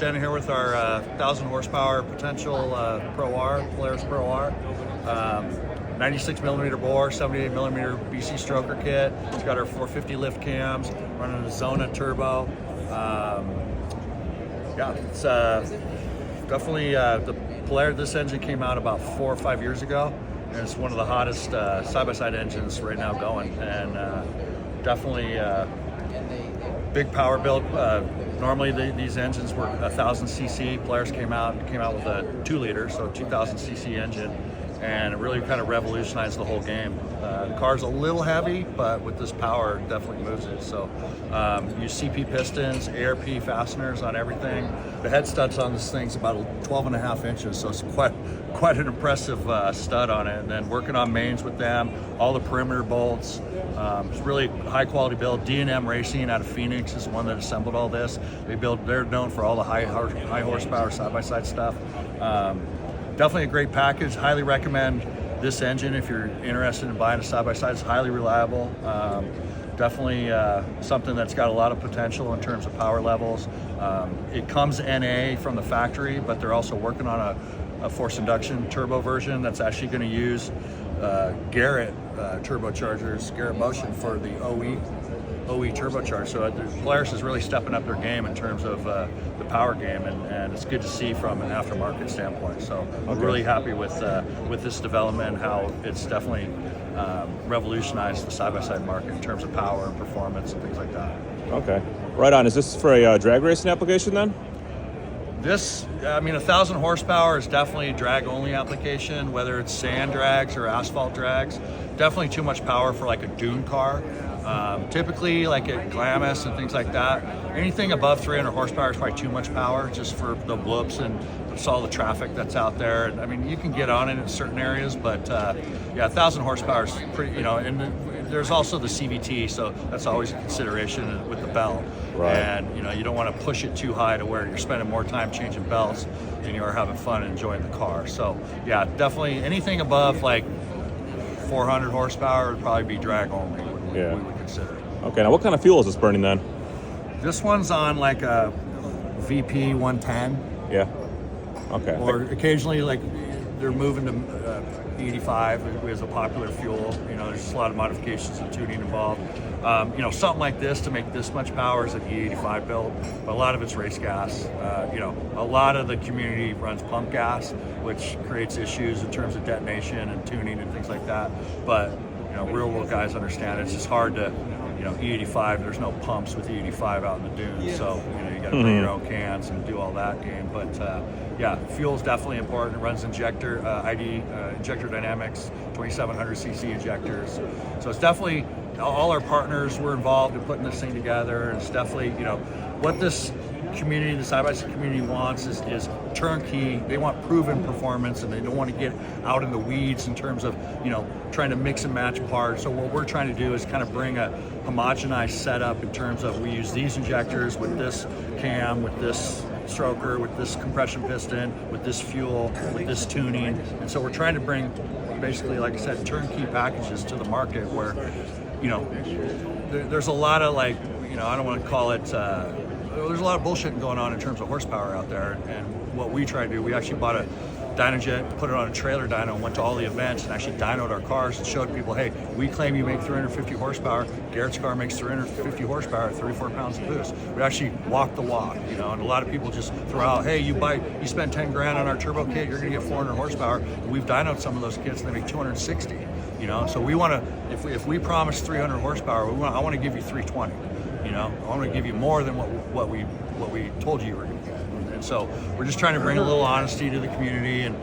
standing here with our 1,000 horsepower potential Pro R, Polaris Pro R. 96 millimeter bore, 78 millimeter BC stroker kit. It's got our 450 lift cams, running a Zona turbo. Yeah, it's definitely the Polaris. This engine came out about 4 or 5 years ago, and it's one of the hottest side-by-side engines right now going. And definitely big power build. Normally these engines were 1,000 cc. Polaris came out with a 2-liter, so 2,000 cc engine, and it really kind of revolutionized the whole game. The car's a little heavy, but with this power, it definitely moves it. So use CP pistons, ARP fasteners on everything. The head studs on this thing's about 12.5 inches, so it's quite an impressive stud on it. And then working on mains with them, all the perimeter bolts. It's really high quality build. D&M Racing out of Phoenix is the one that assembled all this. They're known for all the high horsepower side-by-side stuff. Definitely a great package. Highly recommend this engine if you're interested in buying a side-by-side. It's highly reliable. Definitely something that's got a lot of potential in terms of power levels. It comes NA from the factory, but they're also working on a forced induction turbo version that's actually going to use Garrett turbochargers, Garrett Motion for the OE turbocharger. So Polaris is really stepping up their game in terms of the power game, and it's good to see from an aftermarket standpoint. So I'm really happy with this development, how it's definitely revolutionized the side-by-side market in terms of power and performance and things like that. Okay, right on. Is this for a drag racing application then? This, 1,000 horsepower is definitely a drag-only application, whether it's sand drags or asphalt drags. Definitely too much power for like a dune car. Typically, like at Glamis and things like that, anything above 300 horsepower is probably too much power just for the bloops and just all the traffic that's out there. And, you can get on it in certain areas, but 1,000 horsepower is pretty, and there's also the CVT, so that's always a consideration with the belt. Right. And, you don't want to push it too high to where you're spending more time changing belts than you are having fun and enjoying the car. So, yeah, definitely anything above like 400 horsepower would probably be drag only. We would consider. Okay, now what kind of fuel is this burning then? This one's on like a VP 110. Yeah. Okay. Or occasionally, like they're moving to E85 as a popular fuel. There's just a lot of modifications and tuning involved. Something like this to make this much power is an E85 build, but a lot of it's race gas. A lot of the community runs pump gas, which creates issues in terms of detonation and tuning and things like that. But real world guys understand it's just hard to, E85, there's no pumps with E85 out in the dunes. So, you got to bring your own cans and do all that game. But fuel's definitely important. It runs injector dynamics, 2700 cc injectors. So it's definitely, all our partners were involved in putting this thing together. And it's definitely, what this community, the side-by-side community wants is turnkey. They want proven performance, and they don't want to get out in the weeds in terms of trying to mix and match parts. So what we're trying to do is kind of bring a homogenized setup in terms of we use these injectors with this cam, with this stroker, with this compression piston, with this fuel, with this tuning. And so we're trying to bring basically, like I said, turnkey packages to the market where there's a lot of I don't want to call it there's a lot of bullshit going on in terms of horsepower out there, and what we try to do, we actually bought a dynojet, put it on a trailer dyno, and went to all the events and actually dynoed our cars and showed people, hey, we claim you make 350 horsepower. Garrett's car makes 350 horsepower at 34 pounds of boost. We actually walk the walk, and a lot of people just throw out, hey, you spend 10 grand on our turbo kit, you're gonna get 400 horsepower. And we've dynoed some of those kits and they make 260. So we want to, if we promise 300 horsepower, I want to give you 320. I want to give you more than what we told you were going to get. And so we're just trying to bring a little honesty to the community and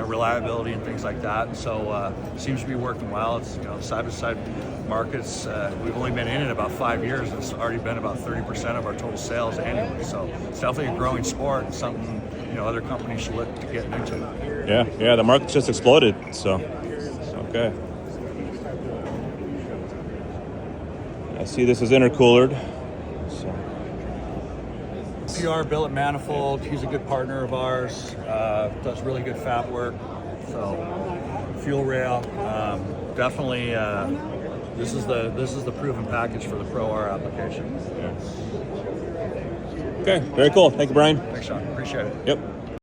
reliability and things like that. And so it seems to be working well. It's side-by-side markets. We've only been in it about 5 years. It's already been about 30% of our total sales annually. So it's definitely a growing sport and something other companies should look to get into. Yeah, the market just exploded. So okay. I see this is intercoolered. PR Billet Manifold, he's a good partner of ours, does really good fab work. So fuel rail, definitely this is the proven package for the Pro R application. Yeah. Okay, very cool. Thank you, Brian. Thanks, Sean. Appreciate it. Yep.